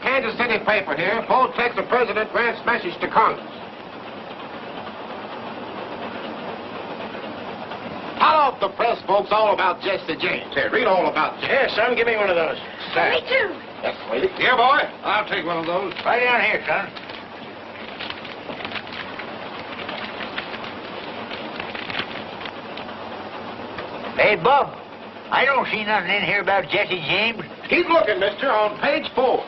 Kansas City paper here. Full text of President Grant's message to Congress. Tell off the press folks all about Jesse James. Here, read all about Jesse. Here, son, give me one of those. Me too. Yes, lady. Here, boy. I'll take one of those. Right down here, son. Hey, Bub, I don't see nothing in here about Jesse James. Keep looking, mister, on page 4.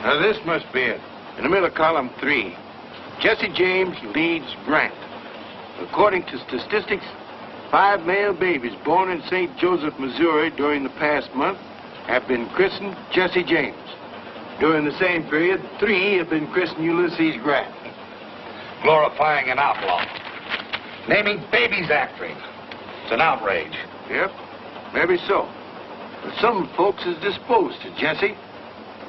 Now, this must be it. In the middle of column 3, Jesse James leads Grant. According to statistics, 5 male babies born in St. Joseph, Missouri during the past month have been christened Jesse James. During the same period, 3 have been christened Ulysses Grant. Glorifying an outlaw. Naming babies after him. It's an outrage. Yep, maybe so. But some folks is disposed to Jesse.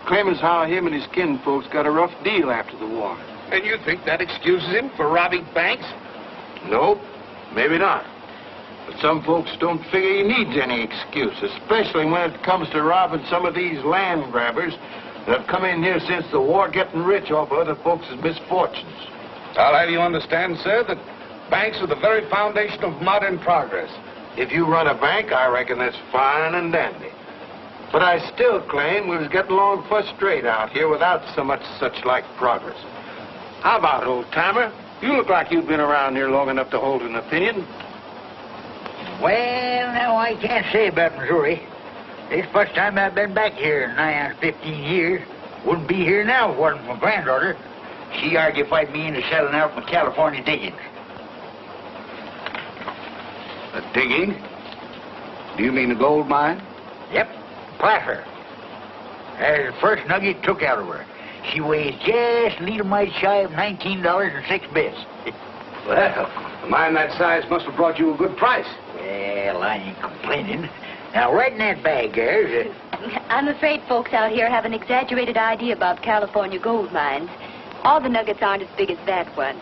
Claim as how him and his kinfolks got a rough deal after the war. And you think that excuses him for robbing banks? Nope, maybe not. But some folks don't figure he needs any excuse, especially when it comes to robbing some of these land grabbers that have come in here since the war, getting rich off of other folks' misfortunes. I'll have you understand, sir, that banks are the very foundation of modern progress. If you run a bank, I reckon that's fine and dandy. But I still claim we was getting along first rate out here without so much such-like progress. How about it, old-timer? You look like you've been around here long enough to hold an opinion. Well, now, I can't say about Missouri. This first time I've been back here in nigh on 15 years. Wouldn't be here now if it wasn't for my granddaughter. She argued me into selling out my California diggings. A digging? Do you mean a gold mine? Yep, Placer. That's the first nugget took out of her. She weighs just a little mite shy of $19.06. Well, a mine that size must have brought you a good price. Well, I ain't complaining. Now, right in that bag there's I'm afraid folks out here have an exaggerated idea about California gold mines. All the nuggets aren't as big as that one.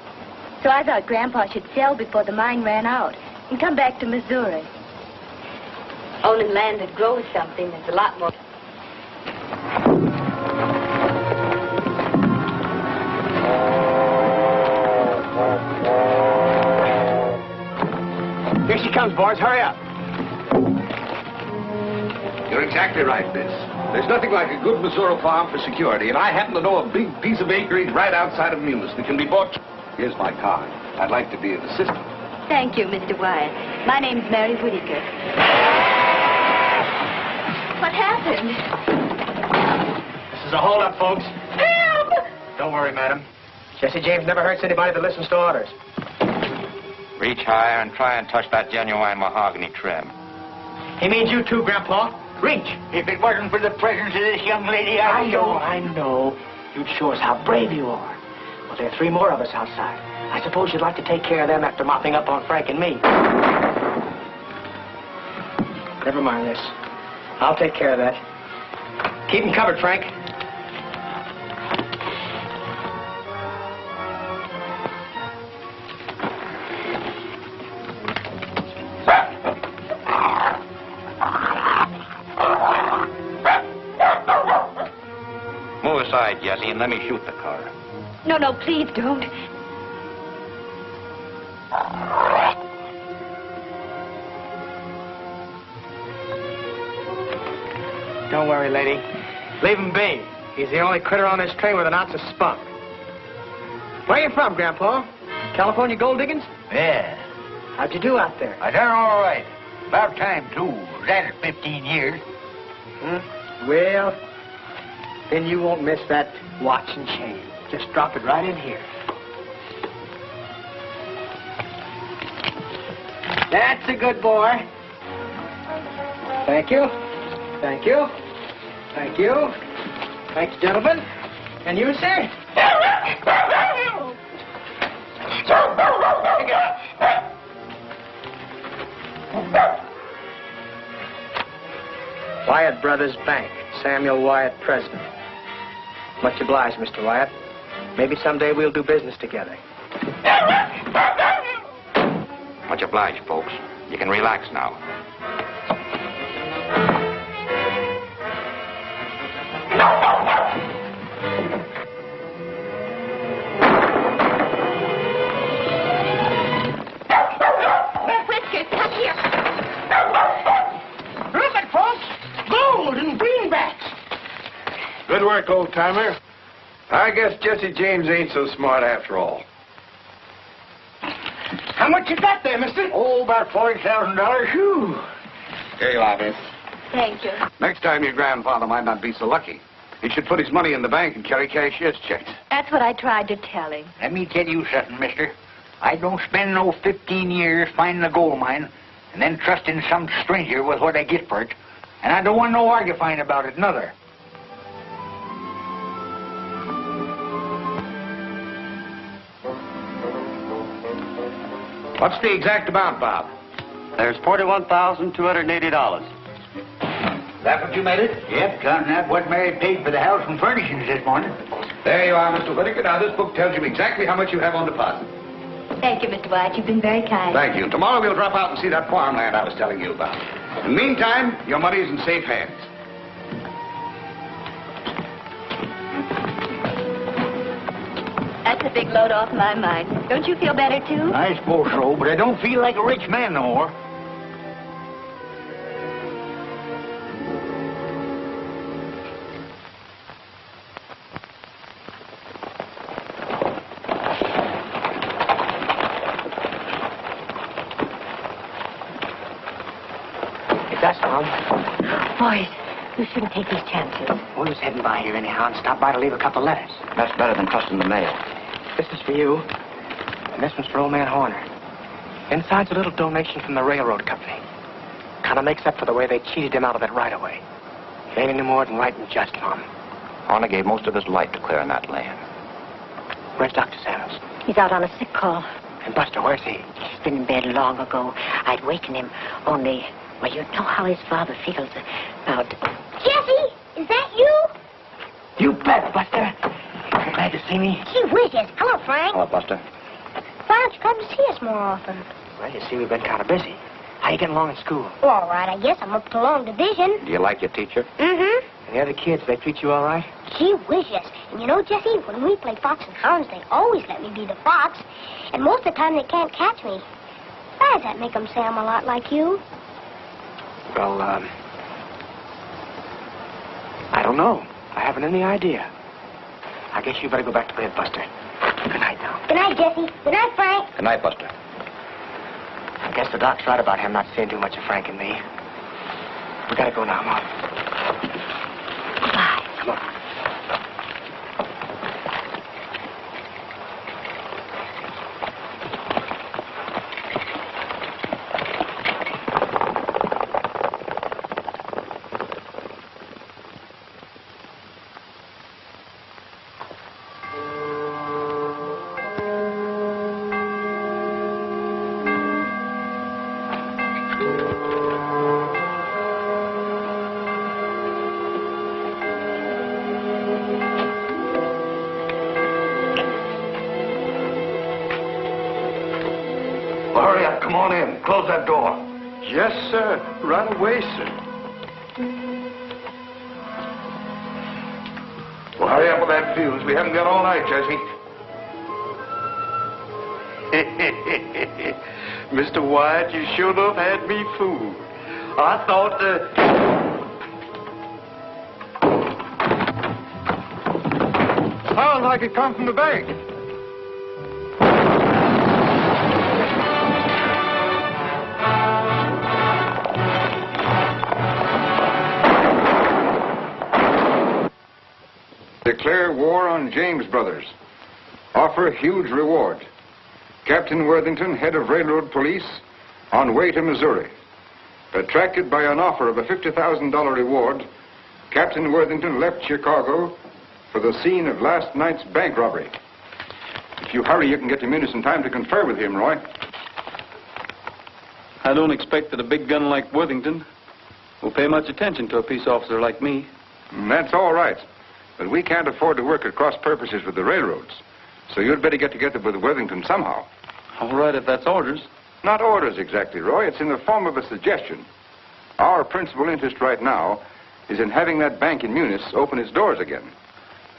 So I thought Grandpa should sell before the mine ran out and come back to Missouri. Owning land that grows something is a lot more... Here she comes, boys. Hurry up. You're exactly right, Biss. There's nothing like a good Missouri farm for security, and I happen to know a big piece of acreage right outside of Munis that can be bought. Here's my card. I'd like to be an assistant. Thank you, Mr. Wyatt. My name's Mary Whitaker. What happened? This is a holdup, folks. Help! Don't worry, madam. Jesse James never hurts anybody that listens to orders. Reach higher and try and touch that genuine mahogany trim. He means you too, Grandpa. Reach. If it wasn't for the presence of this young lady, I know. You'd show us how brave you are. Well, there are 3 more of us outside. I suppose you'd like to take care of them after mopping up on Frank and me. Never mind this. I'll take care of that. Keep them covered, Frank. Move aside, Jesse, and let me shoot the car. No, please don't. Don't worry, lady. Leave him be. He's the only critter on this train with an ounce of spunk. Where you from, Grandpa? California gold diggings? Yeah. How'd you do out there? I done all right. About time, too. Was at it 15 years. Well, then you won't miss that watch and chain. Just drop it right in here. That's a good boy. Thank you. Thank you. Thank you. Thank you, gentlemen. And you, sir? Wyatt Brothers Bank. Samuel Wyatt, president. Much obliged, Mr. Wyatt. Maybe someday we'll do business together. Much obliged, folks. You can relax now. Good work, old-timer. I guess Jesse James ain't so smart after all. How much you got there, mister? Oh, about $40,000. Whew. Here you are, miss. Thank you. Next time your grandfather might not be so lucky. He should put his money in the bank and carry cashier's checks. That's what I tried to tell him. Let me tell you something, mister. I don't spend no 15 years finding a gold mine and then trusting some stranger with what I get for it. And I don't want no argufying about it, neither. What's the exact amount, Bob? There's $41,280. That what you made it? Yep, son, that's what Mary paid for the house and furnishings this morning. There you are, Mr. Whitaker. Now, this book tells you exactly how much you have on deposit. Thank you, Mr. White. You've been very kind. Thank you. Tomorrow we'll drop out and see that farmland I was telling you about. In the meantime, your money is in safe hands. That's a big load off my mind. Don't you feel better, too? I suppose so, but I don't feel like a rich man no more. That's Tom. Boys, you shouldn't take these chances. We was heading by here anyhow and stopped by to leave a couple letters. That's better than trusting the mail. This is for you, and this one's for old man Horner. Inside's a little donation from the railroad company. Kind of makes up for the way they cheated him out of it right away. It ain't any more than right and just, Mom. Horner gave most of his life to clearing that land. Where's Dr. Samuels? He's out on a sick call. And Buster, where's he? He's been in bed long ago. I'd waken him, only... Well, you know how his father feels about... Jesse, is that you? You bet, Buster. Glad to see me. Gee whiz, hello, Frank. Hello, Buster. Why don't you come to see us more often? Well, you see, we've been kind of busy. How you getting along in school? Well, all right, I guess I'm up to long division. Do you like your teacher? Mm-hmm. And the other kids, they treat you all right? Gee whiz, yes. And you know, Jesse, when we play fox and hounds, they always let me be the fox. And most of the time, they can't catch me. Why does that make them say I'm a lot like you? Well, I don't know. I haven't any idea. I guess you better go back to bed, Buster. Good night now. Good night, Jesse. Good night, Frank. Good night, Buster. I guess the doc's right about him not seeing too much of Frank and me. We gotta go now, Mom. Goodbye. Come on. Well, hurry up. Come on in. Close that door. Yes, sir. Right away, sir. Well, hurry up with that fuse. We haven't got all night, Jesse. Mr. White, you sure enough had me fooled. I thought Sounds like it come from the bank. Declare war on James Brothers. Offer huge reward. Captain Worthington, head of railroad police, on way to Missouri. Attracted by an offer of a $50,000 reward, Captain Worthington left Chicago for the scene of last night's bank robbery. If you hurry, you can get to Munis in time to confer with him, Roy. I don't expect that a big gun like Worthington will pay much attention to a peace officer like me. That's all right. But we can't afford to work at cross purposes with the railroads. So you'd better get together with Worthington somehow. All right, if that's orders. Not orders exactly, Roy. It's in the form of a suggestion. Our principal interest right now is in having that bank in Munis open its doors again.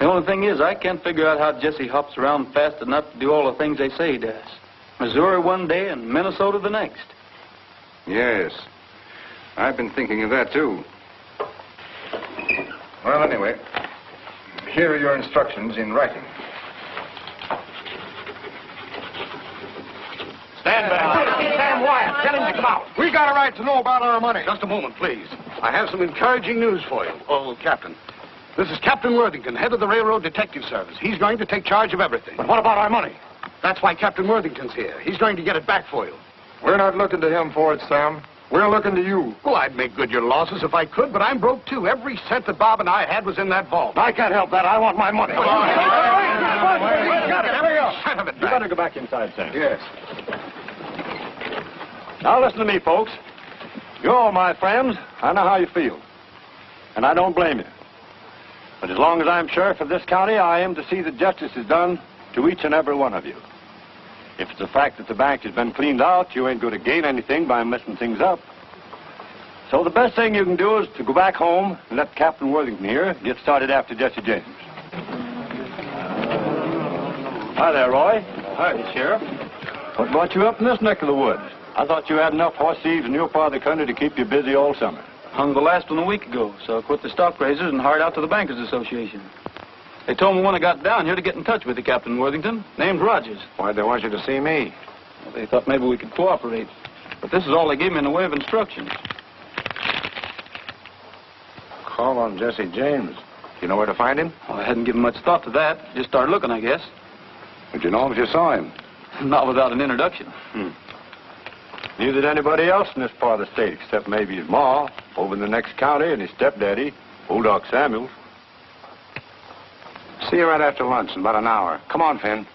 The only thing is, I can't figure out how Jesse hops around fast enough to do all the things they say he does. Missouri one day and Minnesota the next. Yes. I've been thinking of that, too. Well, anyway, here are your instructions in writing. Stand back. Sam Wyatt, tell him to come out. We got a right to know about our money. Just a moment, please. I have some encouraging news for you. Oh, Captain. This is Captain Worthington, head of the Railroad Detective Service. He's going to take charge of everything. But what about our money? That's why Captain Worthington's here. He's going to get it back for you. We're not looking to him for it, Sam. We're looking to you. Well, I'd make good your losses if I could, but I'm broke, too. Every cent that Bob and I had was in that vault. I can't help that. I want my money. You better go back inside, Sam. Yes. Now listen to me, folks. You're all my friends. I know how you feel. And I don't blame you. But as long as I'm sheriff of this county, I am to see that justice is done to each and every one of you. If it's the fact that the bank has been cleaned out, you ain't going to gain anything by messing things up. So the best thing you can do is to go back home and let Captain Worthington here get started after Jesse James. Hi there, Roy. Hi, Sheriff. What brought you up in this neck of the woods? I thought you had enough horse thieves in your part of the country to keep you busy all summer. Hung the last one a week ago, so I quit the stock raisers and hired out to the Bankers Association. They told me when I got down here to get in touch with you, Captain Worthington. Name's Rogers. Why'd they want you to see me? Well, they thought maybe we could cooperate. But this is all they gave me in the way of instructions. Call on Jesse James. You know where to find him? Well, I hadn't given much thought to that. Just started looking, I guess. Would you know if you saw him? Not without an introduction. Neither did anybody else in this part of the state, except maybe his ma, over in the next county, and his stepdaddy, Old Doc Samuels. See you right after lunch in about an hour. Come on, Finn.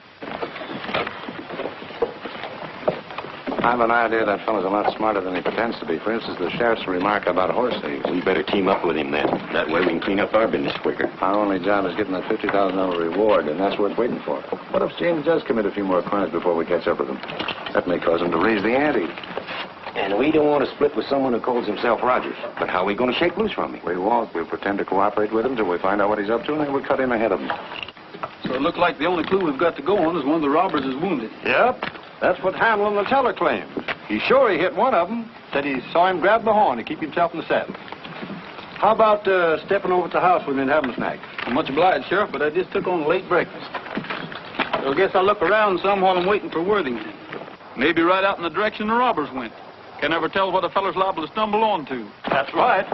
I have an idea that fellow's a lot smarter than he pretends to be. For instance, the sheriff's remark about horse thieves. We better team up with him then. That way we can clean up our business quicker. Our only job is getting that $50,000 reward, and that's worth waiting for. What if James does commit a few more crimes before we catch up with him? That may cause him to raise the ante. And we don't want to split with someone who calls himself Rogers. But how are we going to shake loose from him? We won't. We'll pretend to cooperate with him till we find out what he's up to, and then we'll cut in ahead of him. So it looked like the only clue we've got to go on is one of the robbers is wounded. Yep. That's what Hamlin, the teller, claims. He's sure he hit one of them. Said he saw him grab the horn to keep himself in the saddle. How about stepping over to the house with me and having a snack? I'm much obliged, Sheriff, but I just took on a late breakfast. So I guess I'll look around some while I'm waiting for Worthington. Maybe right out in the direction the robbers went. Can never tell what a feller's liable to stumble onto. That's right.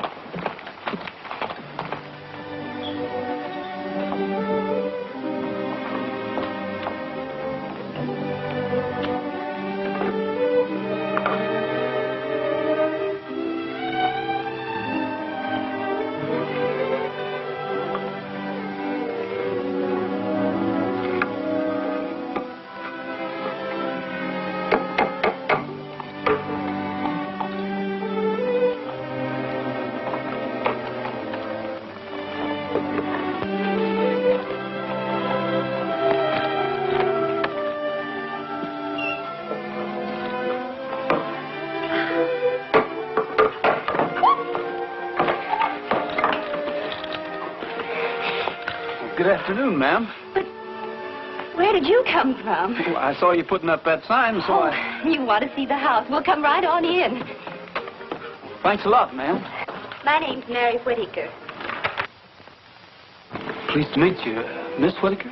Good afternoon, ma'am. But where did you come from? Well, I saw you putting up that sign, so You want to see the house. We'll come right on in. Thanks a lot, ma'am. My name's Mary Whittaker. Pleased to meet you, Miss Whittaker.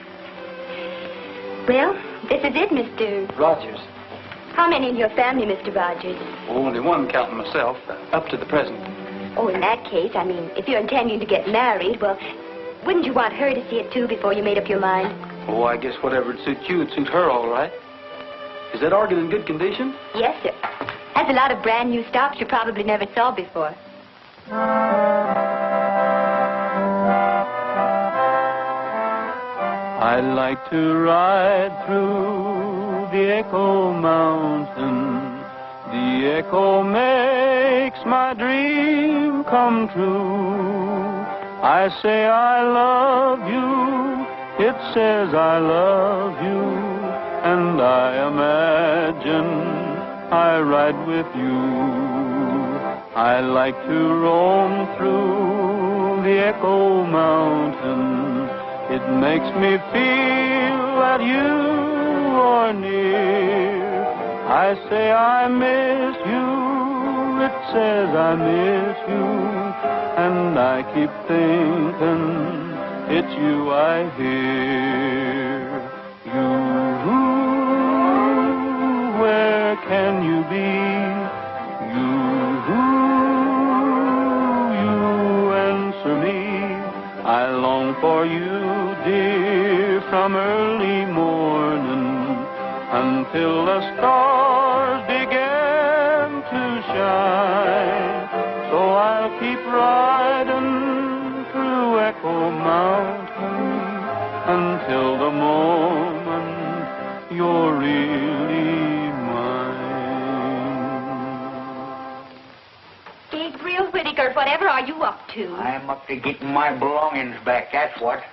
Well, this is it, Mr. Rogers. How many in your family, Mr. Rogers? Only one, counting myself, up to the present. Oh, in that case, I mean, if you're intending to get married, well, wouldn't you want her to see it, too, before you made up your mind? Oh, I guess whatever would suit you would suit her all right. Is that organ in good condition? Yes, sir. Has a lot of brand new stops you probably never saw before. I like to ride through the Echo Mountain. The echo makes my dream come true. I say I love you, it says I love you, and I imagine I ride with you. I like to roam through the Echo Mountain. It makes me feel that you are near. I say I miss you, it says I miss you, and I keep thinking it's you I hear. You, where can you be? You answer me. I long for you, dear, from early morning until the stars began to shine. So I'll keep riding through Echo Mountain until the moment you're really mine. Gabriel Whittaker, whatever are you up to? I'm up to getting my belongings back, that's what.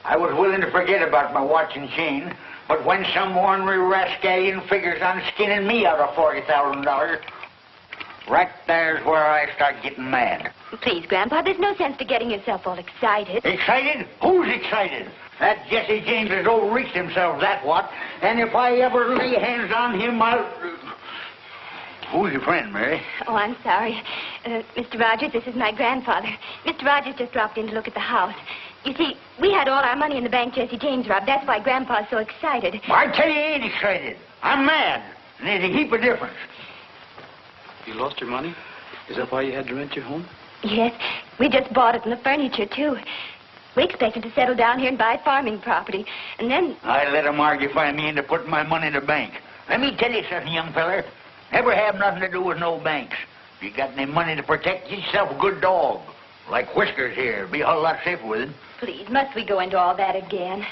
I was willing to forget about my watch and chain, but when some ornery rascallion figures on skinning me out of $40,000, right there's where I start getting mad. Please, Grandpa, there's no sense to getting yourself all excited. Excited? Who's excited? That Jesse James has overreached himself, that what? And if I ever lay hands on him, I'll... Who's your friend, Mary? Oh, I'm sorry. Mr. Rogers, this is my grandfather. Mr. Rogers just dropped in to look at the house. You see, we had all our money in the bank Jesse James robbed. That's why Grandpa's so excited. I tell you, he ain't excited. I'm mad. And there's a heap of difference. You lost your money? Is that why you had to rent your home? Yes, we just bought it and the furniture, too. We expected to settle down here and buy farming property. And then... I let him argufy me into putting my money in the bank. Let me tell you something, young feller. Never have nothing to do with no banks. If you got any money to protect yourself, a good dog. Like Whiskers here. Be a whole lot safer with him. Please, must we go into all that again?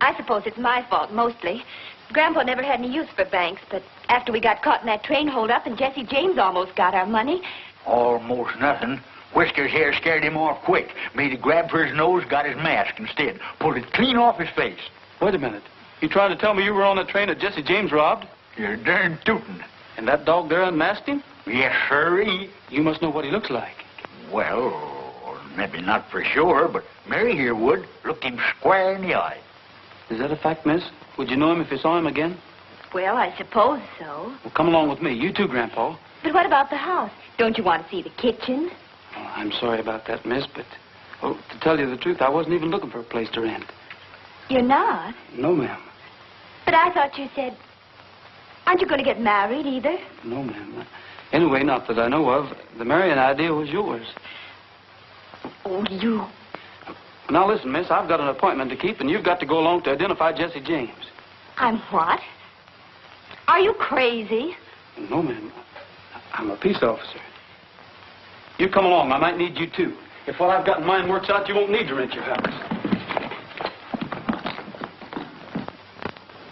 I suppose it's my fault, mostly. Grandpa never had any use for banks, but after we got caught in that train holdup and Jesse James almost got our money... Almost nothing. Whiskers here scared him off quick. Made a grab for his nose, got his mask instead. Pulled it clean off his face. Wait a minute. You trying to tell me you were on the train that Jesse James robbed? You're darn tootin'. And that dog there unmasked him? Yes, sirree. You must know what he looks like. Well, maybe not for sure, but Mary here would. Looked him square in the eye. Is that a fact, miss? Would you know him if you saw him again? Well, I suppose so. Well, come along with me. You too, Grandpa. But what about the house? Don't you want to see the kitchen? Oh, I'm sorry about that, miss, but... Oh, to tell you the truth, I wasn't even looking for a place to rent. You're not? No, ma'am. But I thought you said... Aren't you going to get married, either? No, ma'am. Anyway, not that I know of. The marrying idea was yours. Oh, you... Now, listen, miss, I've got an appointment to keep, and you've got to go along to identify Jesse James. I'm what? Are you crazy? No, ma'am. I'm a peace officer. You come along. I might need you, too. If what I've got in mind works out, you won't need to rent your house.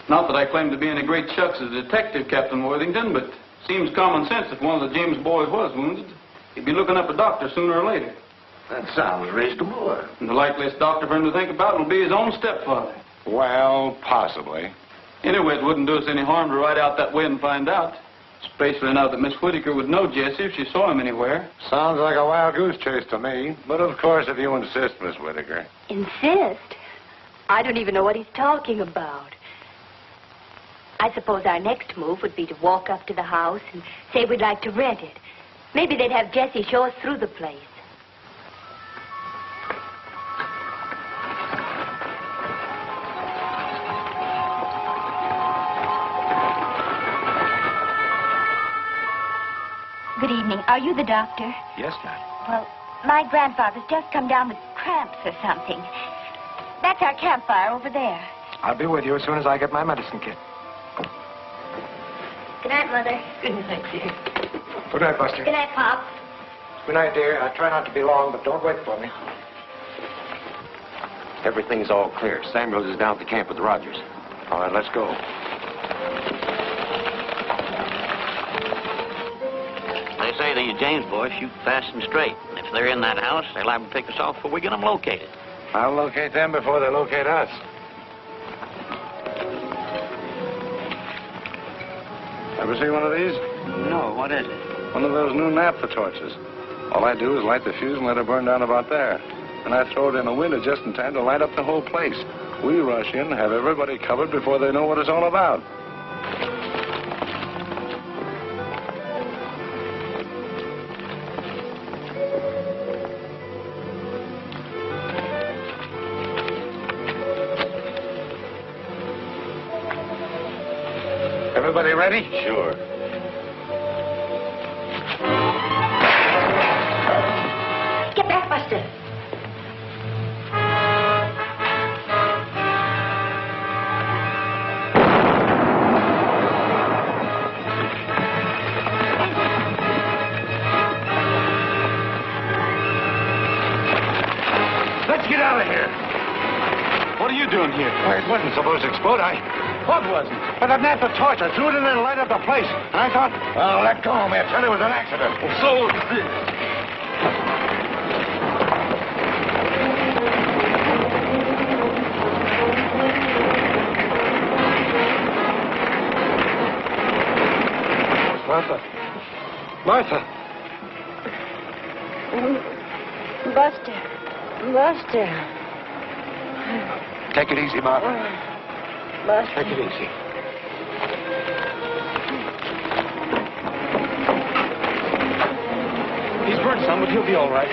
Not that I claim to be any great shucks as a detective, Captain Worthington, but seems common sense if one of the James boys was wounded. He'd be looking up a doctor sooner or later. That sounds reasonable. And the likeliest doctor for him to think about will be his own stepfather. Well, possibly. Anyway, it wouldn't do us any harm to ride out that way and find out. Especially now that Miss Whittaker would know Jesse if she saw him anywhere. Sounds like a wild goose chase to me. But of course, if you insist, Miss Whittaker. Insist? I don't even know what he's talking about. I suppose our next move would be to walk up to the house and say we'd like to rent it. Maybe they'd have Jesse show us through the place. Good evening. Are you the doctor? Yes, ma'am. Well, my grandfather's just come down with cramps or something. That's our campfire over there. I'll be with you as soon as I get my medicine kit. Good night, Mother. Good night, dear. Good night, Buster. Good night, Pop. Good night, dear. I try not to be long, but don't wait for me. Everything's all clear. Samuels is down at the camp with Rogers. All right, let's go. They say the James boys shoot fast and straight. And if they're in that house, they'll liable to pick us off before we get them located. I'll locate them before they locate us. Ever see one of these? No, what is it? One of those new naphtha torches. All I do is light the fuse and let it burn down about there. And I throw it in a window just in time to light up the whole place. We rush in, have everybody covered before they know what it's all about. Everybody ready? Sure. Get back, Buster. Let's get out of here. What are you doing here? Well, it wasn't supposed to explode. What wasn't? But I nabbed a torch. I threw it in there to light up the place. And I thought, well, let go, man. Tell you it was an accident. So is this. Martha. Martha. Buster. Buster. Take it easy, Martha. Buster. Take it easy. He's burned some, but he'll be all right.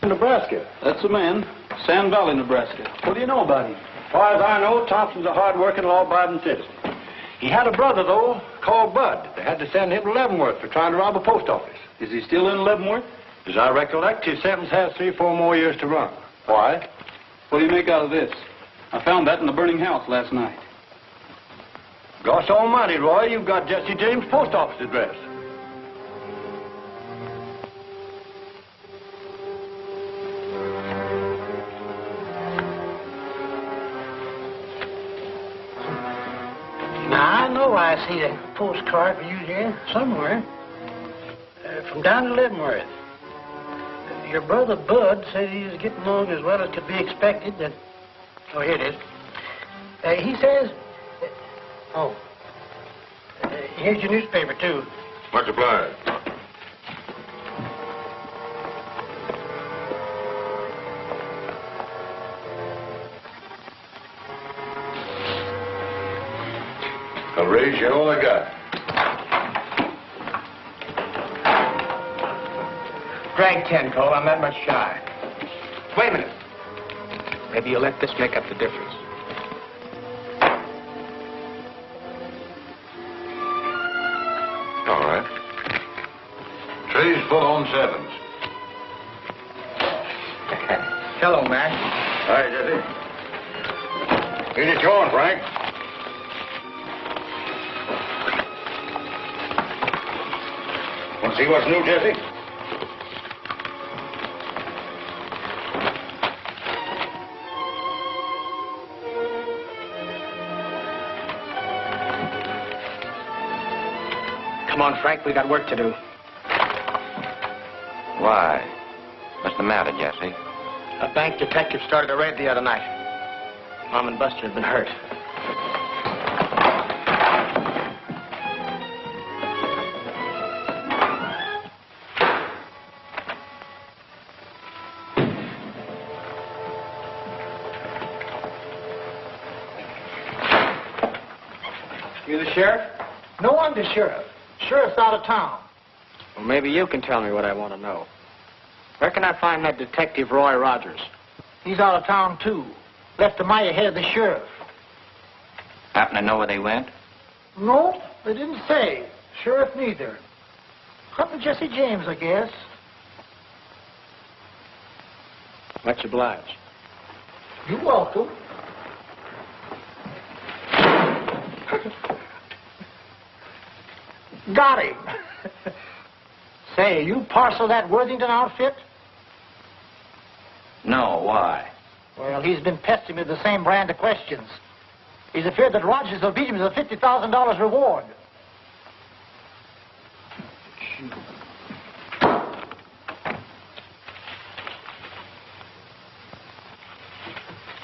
Nebraska. That's the man. Sand Valley, Nebraska. What do you know about him? As far as I know, Thompson's a hard-working, law-abiding citizen. He had a brother, though, called Bud. They had to send him to Leavenworth for trying to rob a post office. Is he still in Leavenworth? As I recollect, his sentence has 3 or 4 more years to run. Why? What do you make out of this? I found that in the burning house last night. Gosh almighty, Roy, you've got Jesse James' post office address. Now, I know I see a postcard for you here somewhere. From down to Leavenworth. Your brother Bud said he was getting along as well as could be expected. Oh, here it is. He says... here's your newspaper, too. Much obliged. I'll raise you all I got. Drag 10, Cole. I'm that much shy. Wait a minute. Maybe you'll let this make up the difference. All right. Tray's full on 7s. Hello, Mac. Hi, Jesse. Here's your going, Frank. Want to see what's new, Jesse? Come on, Frank. We got work to do. Why? What's the matter, Jesse? A bank detective started a raid the other night. Mom and Buster have been hurt. You the sheriff? No, I'm the sheriff. Sheriff's out of town. Well, maybe you can tell me what I want to know. Where can I find that detective Roy Rogers? He's out of town, too. Left a mile ahead of the sheriff. Happen to know where they went? No, they didn't say. Sheriff neither. Hunting Jesse James, I guess. Much obliged. You're welcome. Got him. Say, you parcel that Worthington outfit? No, why? Well, he's been pestering me with the same brand of questions. He's afraid that Rogers will beat him with a $50,000 reward.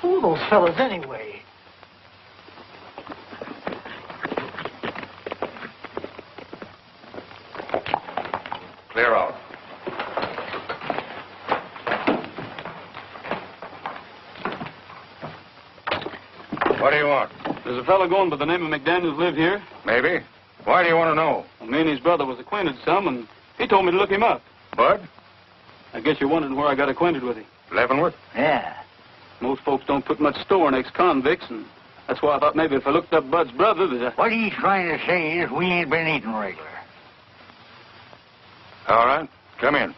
Who are those fellas anyway? Clear out. What do you want? There's a fellow going by the name of McDaniels lived here. Maybe. Why do you want to know? Well, me and his brother was acquainted some, and he told me to look him up. Bud? I guess you're wondering where I got acquainted with him. Leavenworth? Yeah. Most folks don't put much store in ex-convicts, and that's why I thought maybe if I looked up Bud's brother that What he's trying to say is we ain't been eating regular. All right. Come in.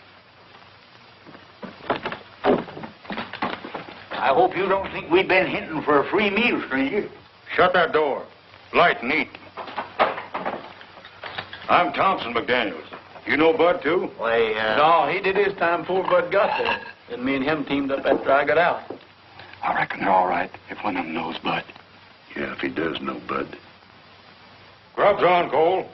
I hope you don't think we've been hinting for a free meal, stranger. Shut that door. Light and neat. I'm Thompson McDaniels. You know Bud, too? Why, No, he did his time before Bud got there. And me and him teamed up after I got out. I reckon they're all right if one of them knows Bud. Yeah, if he does know Bud. Grub's on, Cole.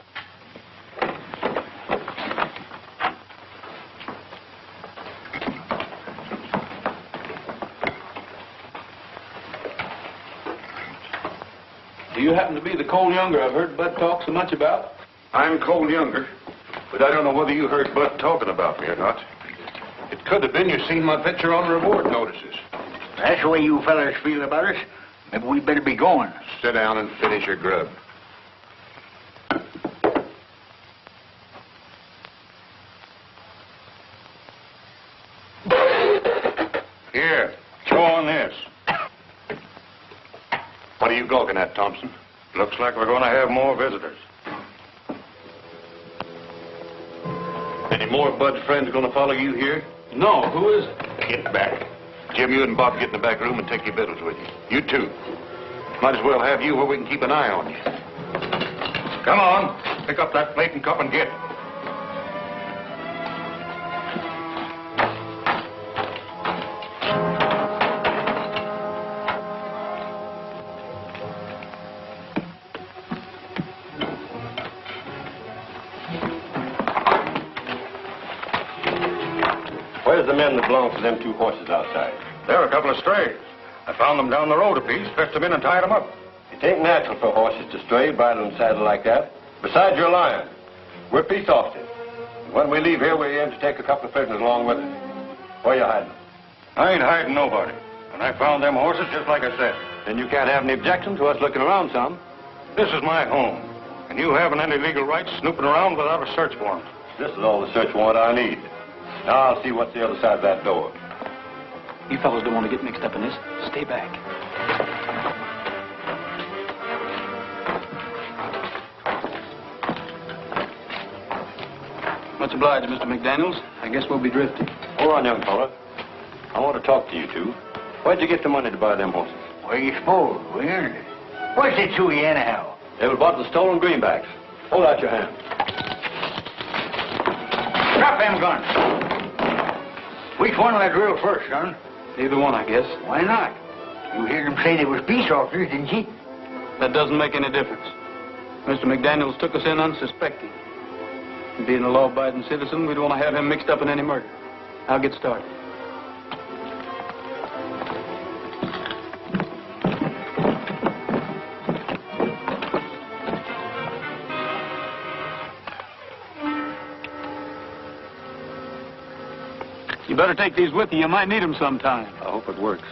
Do you happen to be the Cole Younger I've heard Bud talk so much about? I'm Cole Younger, but I don't know whether you heard Bud talking about me or not. It could have been you seen my picture on reward notices. that's the way you fellas feel about us. Maybe we better be going. Sit down and finish your grub. Here, chew on this. What are you gawking at, Thompson? Looks like we're going to have more visitors. Any more of Bud's friends going to follow you here? No, who is it? Get back. Jim, you and Bob get in the back room and take your victuals with you. You too. Might as well have you where we can keep an eye on you. Come on. Pick up that plate and cup and get. Where's the men that belong to them two horses outside? There are a couple of strays. I found them down the road a piece, fetched them in and tied them up. It ain't natural for horses to stray, bridle and saddle like that. Besides, you're lying. We're peace officers. And when we leave here, we aim to take a couple of prisoners along with us. Where you hiding them? I ain't hiding nobody. And I found them horses just like I said. Then you can't have any objection to us looking around some. This is my home. And you haven't any legal right snooping around without a search warrant. This is all the search warrant I need. Now I'll see what's the other side of that door. You fellows don't want to get mixed up in this. Stay back. Much obliged, Mr. McDaniels. I guess we'll be drifting. Hold on, young fella. I want to talk to you two. Where'd you get the money to buy them horses? Where you suppose? We earned it. What's it to you, anyhow? They were bought with stolen greenbacks. Hold out your hand. Drop them guns. Which one will I drill first, son? Either one, I guess. Why not? You heard them say they was peace officers, didn't you? That doesn't make any difference. Mr. McDaniels took us in unsuspecting. And being a law-abiding citizen, we don't want to have him mixed up in any murder. I'll get started. You better take these with you. You might need them sometime. I hope it works.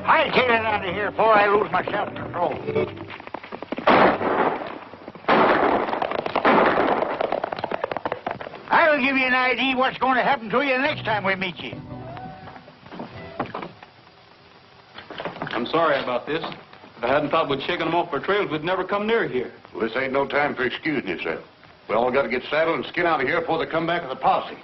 I'll get it out of here before I lose my self-control. I'll give you an idea what's going to happen to you the next time we meet you. I'm sorry about this. If I hadn't thought we'd shaken them off our trails, we'd never come near here. Well, this ain't no time for excusing yourself. We all got to get saddled and skin out of here before they come back with a posse.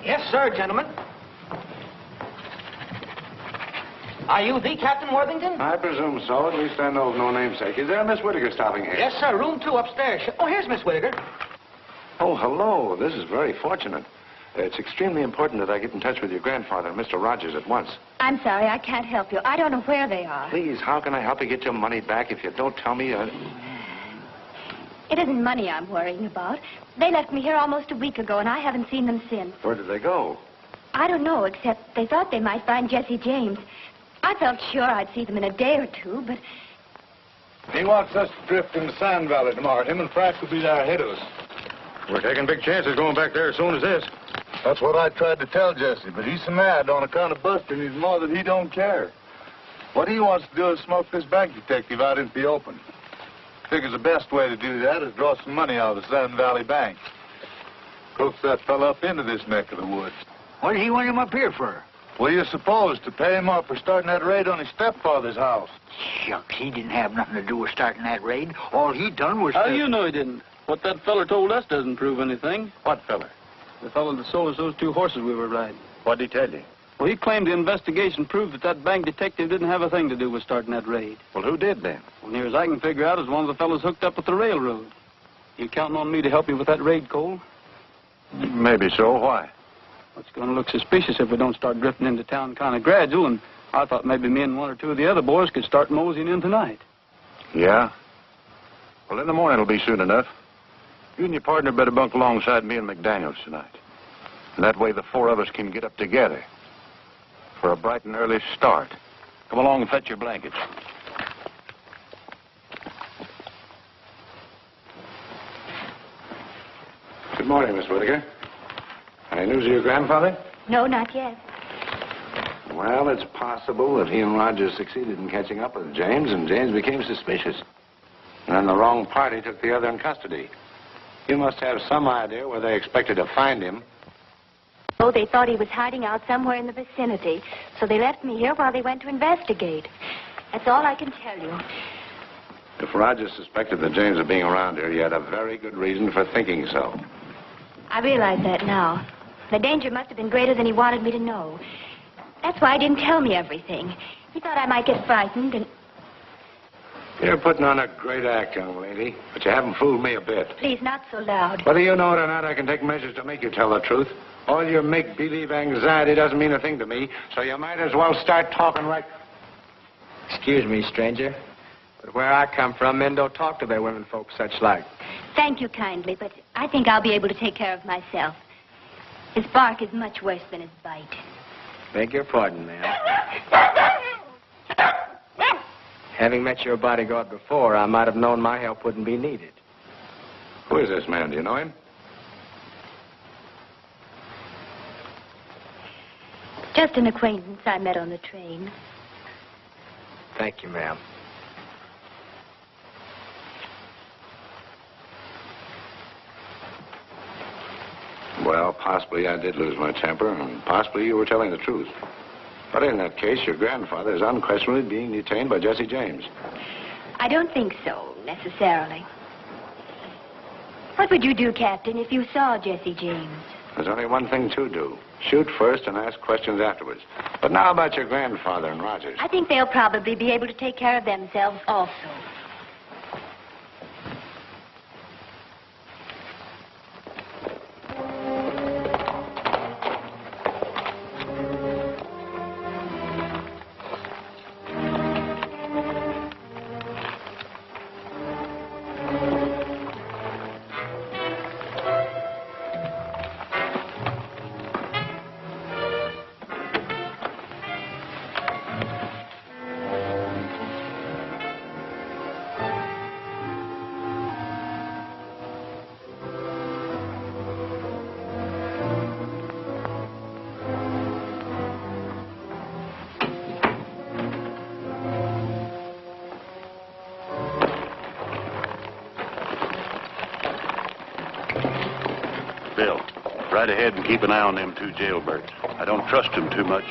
Yes, sir, gentlemen. Are you the Captain Worthington? I presume so. At least I know of no namesake. Is there a Miss Whittaker stopping here? Yes, sir. Room 2 upstairs. Oh, here's Miss Whittaker. Oh, hello. This is very fortunate. It's extremely important that I get in touch with your grandfather and Mr. Rogers at once. I'm sorry, I can't help you. I don't know where they are. Please, how can I help you get your money back if you don't tell me? It isn't money I'm worrying about. They left me here almost a week ago, and I haven't seen them since. Where did they go? I don't know, except they thought they might find Jesse James. I felt sure I'd see them in a day or two, but... He wants us to drift into Sand Valley tomorrow. Him and Frack will be there ahead of us. We're taking big chances going back there as soon as this. That's what I tried to tell Jesse, but he's so mad on account of busting his mother that he don't care. What he wants to do is smoke this bank detective out into the open. Figures the best way to do that is draw some money out of the Sand Valley Bank. Coax that fella up into this neck of the woods. What does he want him up here for? What do you suppose? To pay him up for starting that raid on his stepfather's house. Shucks, he didn't have nothing to do with starting that raid. All he done was... How do you know he didn't? What that feller told us doesn't prove anything. What feller? The fellow that sold us those 2 horses we were riding. What'd he tell you? Well, he claimed the investigation proved that bank detective didn't have a thing to do with starting that raid. Well, who did then? Well, near as I can figure out, is one of the fellows hooked up with the railroad. You counting on me to help you with that raid, Cole? Maybe so. Why? It's going to look suspicious if we don't start drifting into town kind of gradual, and I thought maybe me and 1 or 2 of the other boys could start moseying in tonight. Yeah? Well, in the morning it'll be soon enough. You and your partner better bunk alongside me and McDaniels tonight. And that way the 4 of us can get up together for a bright and early start. Come along and fetch your blankets. Good morning, Miss Whittaker. Any news of your grandfather? No, not yet. Well, it's possible that he and Rogers succeeded in catching up with James, and James became suspicious. And then the wrong party took the other in custody. You must have some idea where they expected to find him. Oh, they thought he was hiding out somewhere in the vicinity, so they left me here while they went to investigate. That's all I can tell you. If Rogers suspected that James was being around here, he had a very good reason for thinking so. I realize that now. The danger must have been greater than he wanted me to know. That's why he didn't tell me everything. He thought I might get frightened and... You're putting on a great act, young lady, but you haven't fooled me a bit. Please, not so loud. Whether you know it or not, I can take measures to make you tell the truth. All your make-believe anxiety doesn't mean a thing to me, so you might as well start talking right... Excuse me, stranger, but where I come from, men don't talk to their women folks such like. Thank you kindly, but I think I'll be able to take care of myself. His bark is much worse than his bite. Beg your pardon, ma'am. Having met your bodyguard before, I might have known my help wouldn't be needed. Who is this man? Do you know him? Just an acquaintance I met on the train. Thank you, ma'am. Well, possibly I did lose my temper, and possibly you were telling the truth. But in that case, your grandfather is unquestionably being detained by Jesse James. I don't think so, necessarily. What would you do, Captain, if you saw Jesse James? There's only one thing to do. Shoot first and ask questions afterwards. But now about your grandfather and Rogers. I think they'll probably be able to take care of themselves also. Bill, right ahead and keep an eye on them 2 jailbirds. I don't trust them too much.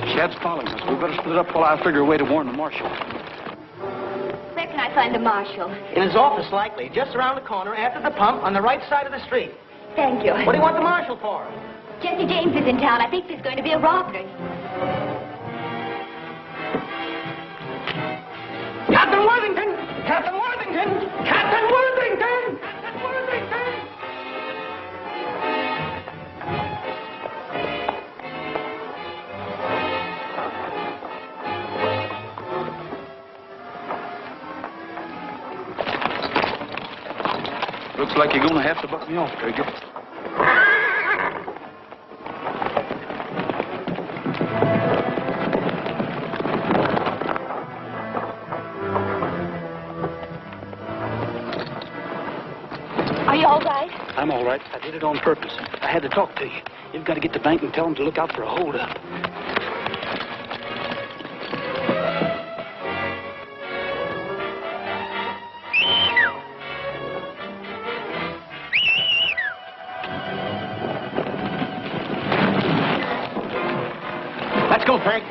Shad's following us. We better split up while I figure a way to warn the marshal. Where can I find the marshal? In his office, likely. Just around the corner, after the pump, on the right side of the street. Thank you. What do you want the marshal for? Jesse James is in town. I think there's going to be a robbery. Got the Captain Worthington! Captain Worthington! Captain Worthington! Captain Worthington! Looks like you're going to have to buck me off, Trigger. Are you all right? I'm all right. I did it on purpose. I had to talk to you. You've got to get to the bank and tell them to look out for a holdup. Let's go, Frank.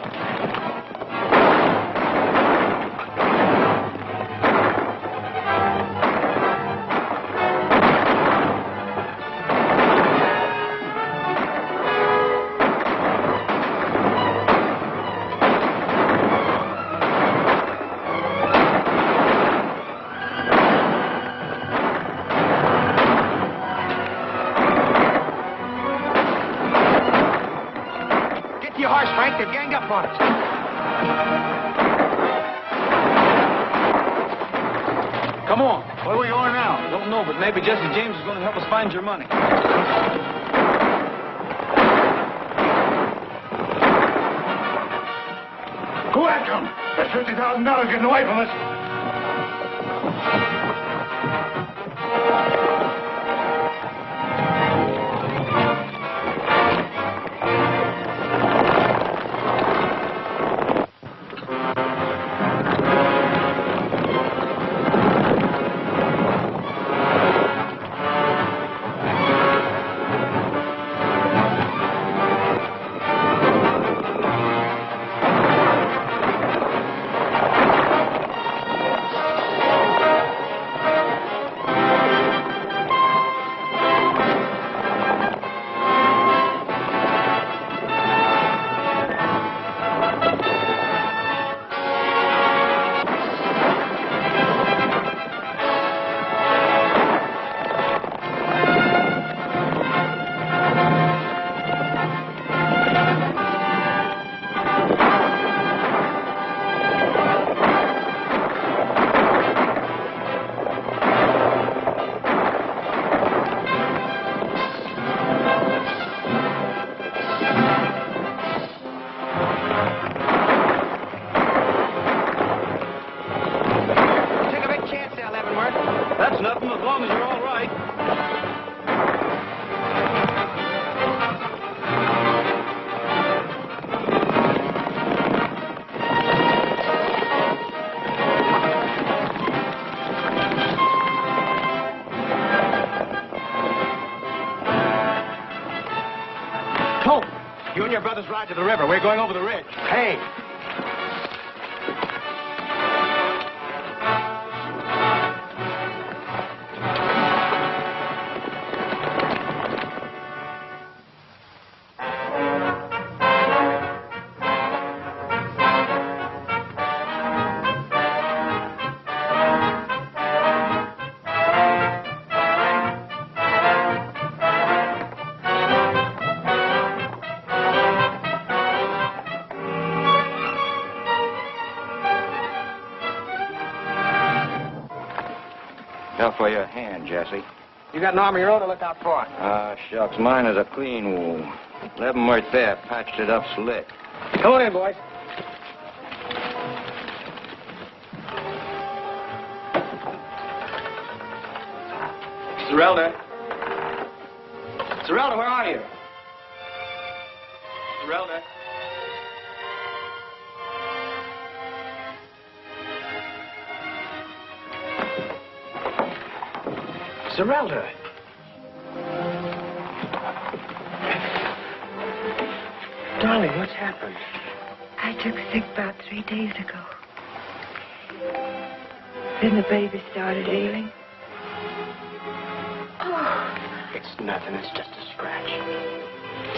Your horse, Frank. They've ganged up on us. Come on. Where are we going now? I don't know, but maybe Jesse James is going to help us find your money. Go after him. There's $50,000 getting away from us. That's nothing as long as you're all right. Colt, you and your brothers ride to the river. We're going over the ridge. Hey. Tell for your hand, Jesse. You got an arm of your own to look out for. Shucks, mine is a clean wound. 11 right there, patched it up slick. Come on in, boys. Zerelda. Zerelda, where are you? Zerelda. Zerelda. Darling, what's happened? I took sick about 3 days ago. Then the baby started ailing. Oh. It's nothing. It's just a scratch.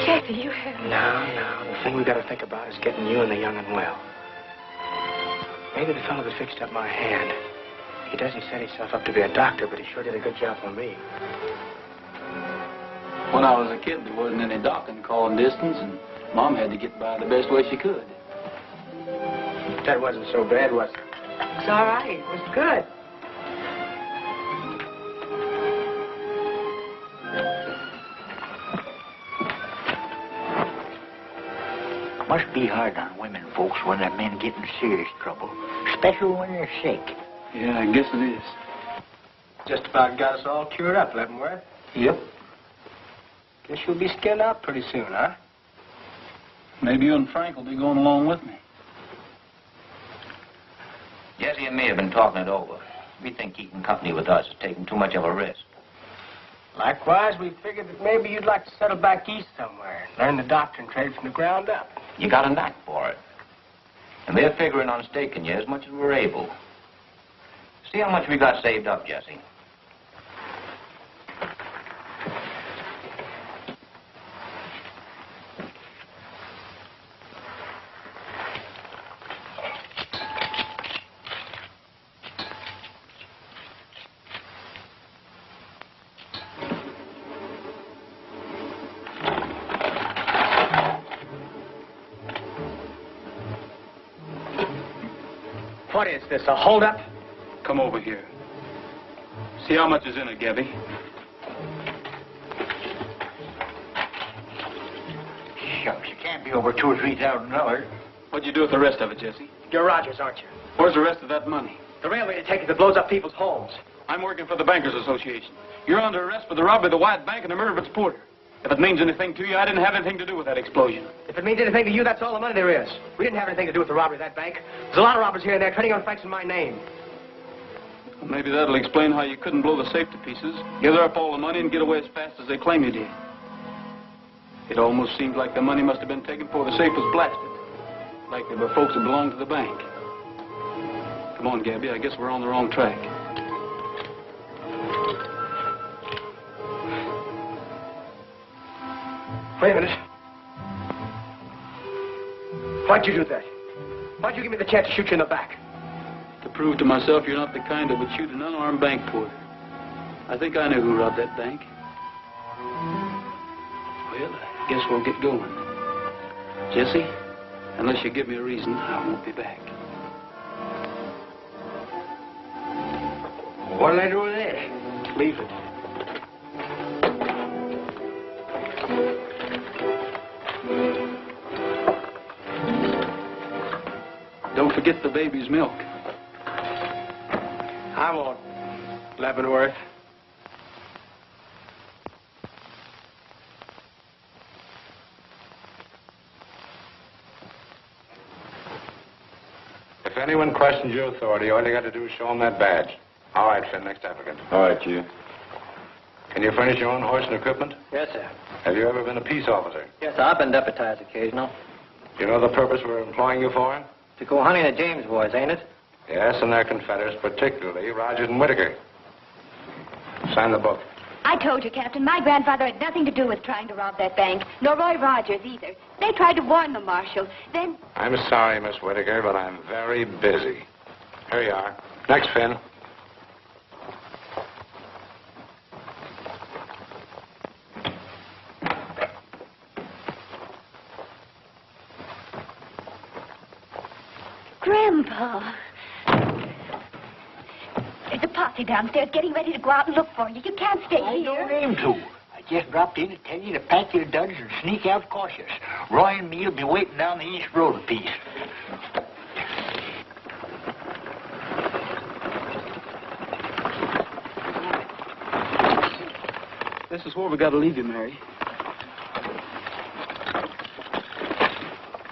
Jesse, you have... No. The thing we got to think about is getting you and the young and well. Maybe the fellow that fixed up my hand. He doesn't set himself up to be a doctor, but he sure did a good job for me. When I was a kid, there wasn't any docking calling distance, and Mom had to get by the best way she could. That wasn't so bad, was it? It's all right. It was good. Must be hard on women folks when their men get in serious trouble, especially when they're sick. Yeah, I guess it is. Just about got us all cured up, Leavenworth. Yep. Guess you'll be skinned out pretty soon, huh? Maybe you and Frank will be going along with me. Jesse and me have been talking it over. We think keeping company with us is taking too much of a risk. Likewise, we figured that maybe you'd like to settle back east somewhere and learn the doctrine trade from the ground up. You got a knack for it. And they're figuring on staking you as much as we're able. See how much we got saved up, Jesse. What is this, a holdup? Come over here. See how much is in it, Gabby. Shucks, it can't be over $2,000 or $3,000. What'd you do with the rest of it, Jesse? You're Rogers, aren't you? Where's the rest of that money? The railway ticket that blows up people's homes. I'm working for the Bankers Association. You're under arrest for the robbery of the White Bank and the murder of its porter. If it means anything to you, I didn't have anything to do with that explosion. If it means anything to you, that's all the money there is. We didn't have anything to do with the robbery of that bank. There's a lot of robbers here and there trading on Frank's in my name. Well, maybe that'll explain how you couldn't blow the safe to pieces, gather up all the money, and get away as fast as they claim you did. It almost seems like the money must have been taken before the safe was blasted. Like there were folks that belonged to the bank. Come on, Gabby, I guess we're on the wrong track. Wait a minute. Why'd you do that? Why'd you give me the chance to shoot you in the back? To prove to myself you're not the kind that would shoot an unarmed bank porter. I think I know who robbed that bank. Well, I guess we'll get going. Jesse, unless you give me a reason, I won't be back. What'll I do with this? Leave it. Don't forget the baby's milk. I won't, Leavenworth. If anyone questions your authority, all you got to do is show them that badge. All right, Finn, next applicant. All right, Chief. Can you furnish your own horse and equipment? Yes, sir. Have you ever been a peace officer? Yes, sir. I've been deputized occasional. Do you know the purpose we're employing you for? To go hunting the James boys, ain't it? Yes, and their confederates, particularly Rogers and Whitaker. Sign the book. I told you, Captain, my grandfather had nothing to do with trying to rob that bank, nor Roy Rogers either. They tried to warn the marshal. Then... I'm sorry, Miss Whitaker, but I'm very busy. Here you are. Next, Finn. Grandpa. There's a posse downstairs getting ready to go out and look for you. You can't stay I here. don't aim to. I just dropped in to tell you to pack your duds and sneak out cautious. Roy and me will be waiting down the East Road a piece. This is where we got to leave you, Mary.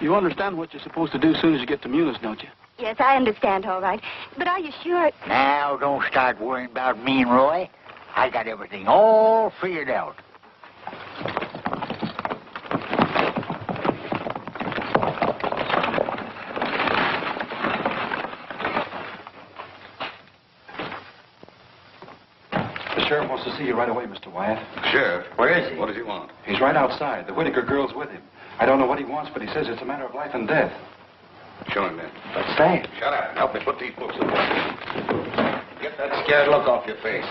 You understand what you're supposed to do as soon as you get to Munis, don't you? Yes, I understand, all right. But are you sure? Now, don't start worrying about me and Roy. I got everything all figured out. The sheriff wants to see you right away, Mr. Wyatt. Sheriff? Where is he? What does he want? He's right outside. The Whitaker girl's with him. I don't know what he wants, but he says it's a matter of life and death. Show him that. What's that? Shut up. Help me put these books away. Get that scared look off your face.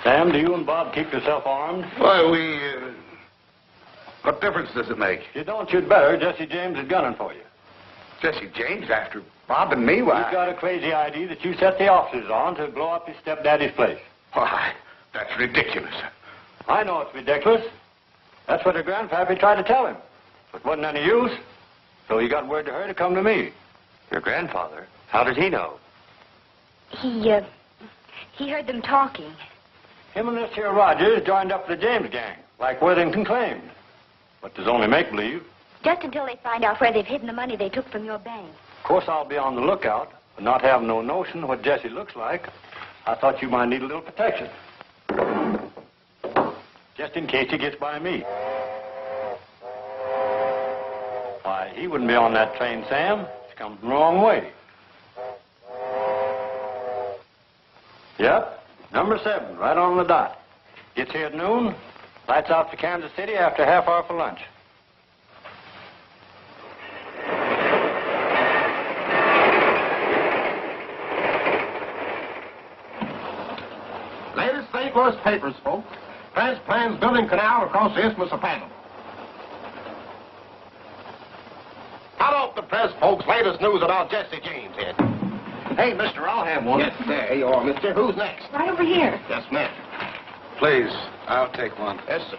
Sam, do you and Bob keep yourself armed? Why, what difference does it make? If you don't, you'd better. Jesse James is gunning for you. Jesse James after Bob and me? Why? He's got a crazy idea that you set the officers on to blow up his stepdaddy's place. Why, that's ridiculous. I know it's ridiculous. That's what her grandpappy tried to tell him. But wasn't any use. So he got word to her to come to me. Your grandfather? How did he know? He heard them talking. Him and this here Rogers joined up the James gang, like Worthington claimed. But there's only make-believe. Just until they find out where they've hidden the money they took from your bank. Of course, I'll be on the lookout, but not having no notion what Jesse looks like, I thought you might need a little protection. Just in case he gets by me. Why, he wouldn't be on that train, Sam. He's come the wrong way. Yep, number 7, right on the dot. Gets here at noon, lights out to Kansas City after half hour for lunch. Latest St. Louis papers, folks. Press plans building canal across the Isthmus of Panama. How about the press, folks? Latest news about Jesse James here. Hey, mister, I'll have one. Yes, there you are, mister. Who's next? Right over here. Yes, ma'am. Please, I'll take one. Yes, sir.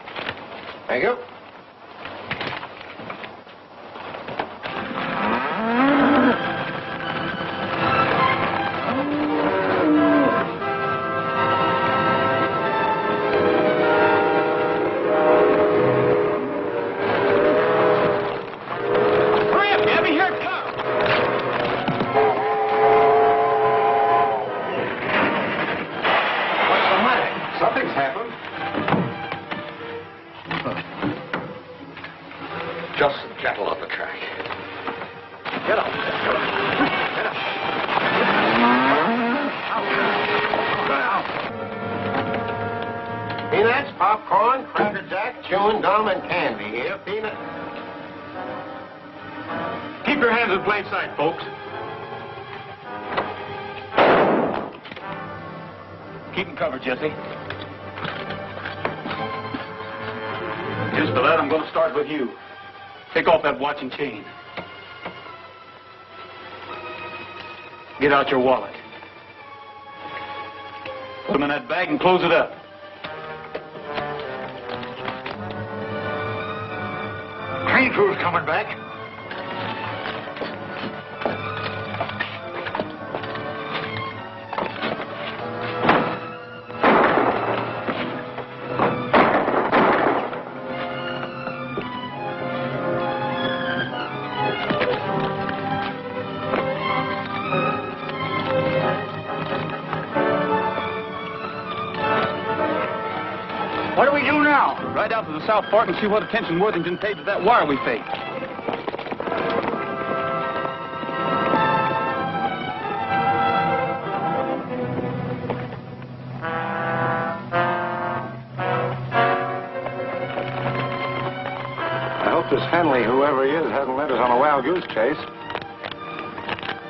Thank you. Peanuts, popcorn, Cracker Jack, chewing gum, and candy here. Peanut. Keep your hands in plain sight, folks. Keep them covered, Jesse. Just for that, I'm going to start with you. Take off that watch and chain. Get out your wallet. Put them in that bag and close it up. Train crew's coming back. What do we do now? Ride out to the South Fork and see what attention Worthington paid to that wire we faked. I hope this Henley, whoever he is, hasn't led us on a wild goose chase.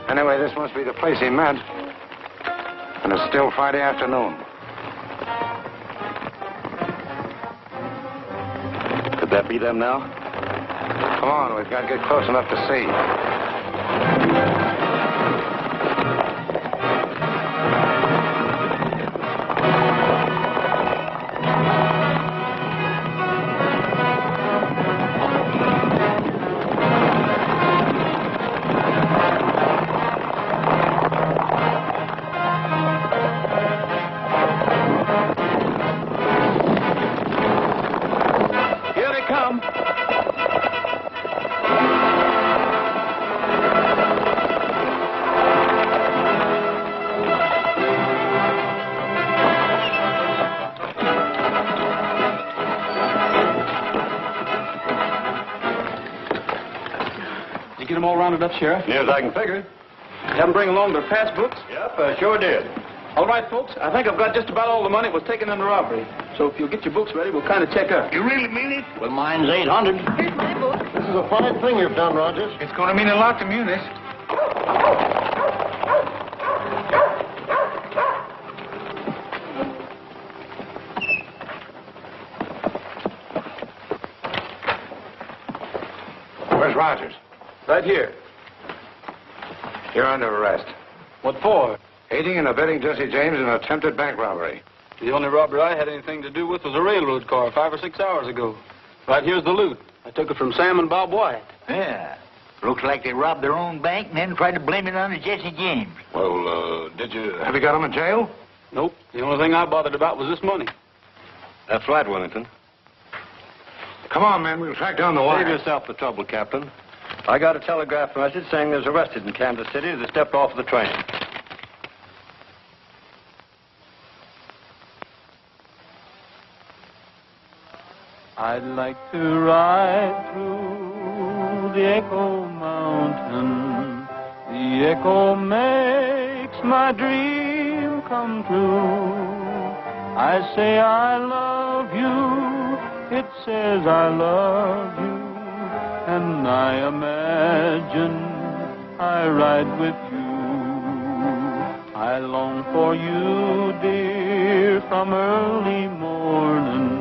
Anyway, this must be the place he meant. And it's still Friday afternoon. Could that be them now? Come on, we've got to get close enough to see. You get them all rounded up, Sheriff? Near as I can figure. Have them bring along their pass books? Yep, I sure did. All right, folks. I think I've got just about all the money that was taken in the robbery. So if you'll get your books ready, we'll kind of check up. You really mean it? Well, mine's 800. Here's my book. This is a fine thing you've done, Rogers. It's going to mean a lot to Munis. Where's Rogers? Right here. You're under arrest. What for? Aiding and abetting Jesse James in an attempted bank robbery. The only robbery I had anything to do with was a railroad car 5 or 6 hours ago. Right here's the loot. I took it from Sam and Bob Wyatt. Yeah. Looks like they robbed their own bank and then tried to blame it on Jesse James. Well, have you got him in jail? Nope. The only thing I bothered about was this money. That's right, Wellington. Come on, men. We'll track down the wire. Save yourself the trouble, Captain. I got a telegraph message saying there's arrested in Kansas City as they stepped off the train. I'd like to ride through the Echo Mountain. The echo makes my dream come true. I say I love you, it says I love you, and I imagine I ride with you. I long for you, dear, from early morning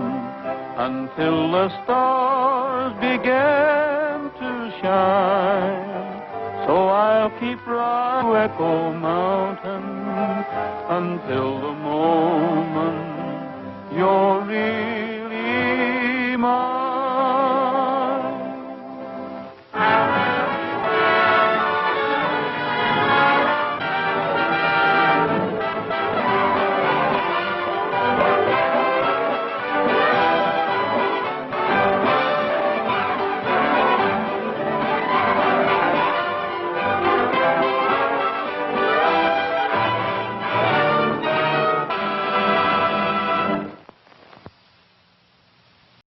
until the stars began to shine. So I'll keep riding Echo Mountain until the moment you're really mine.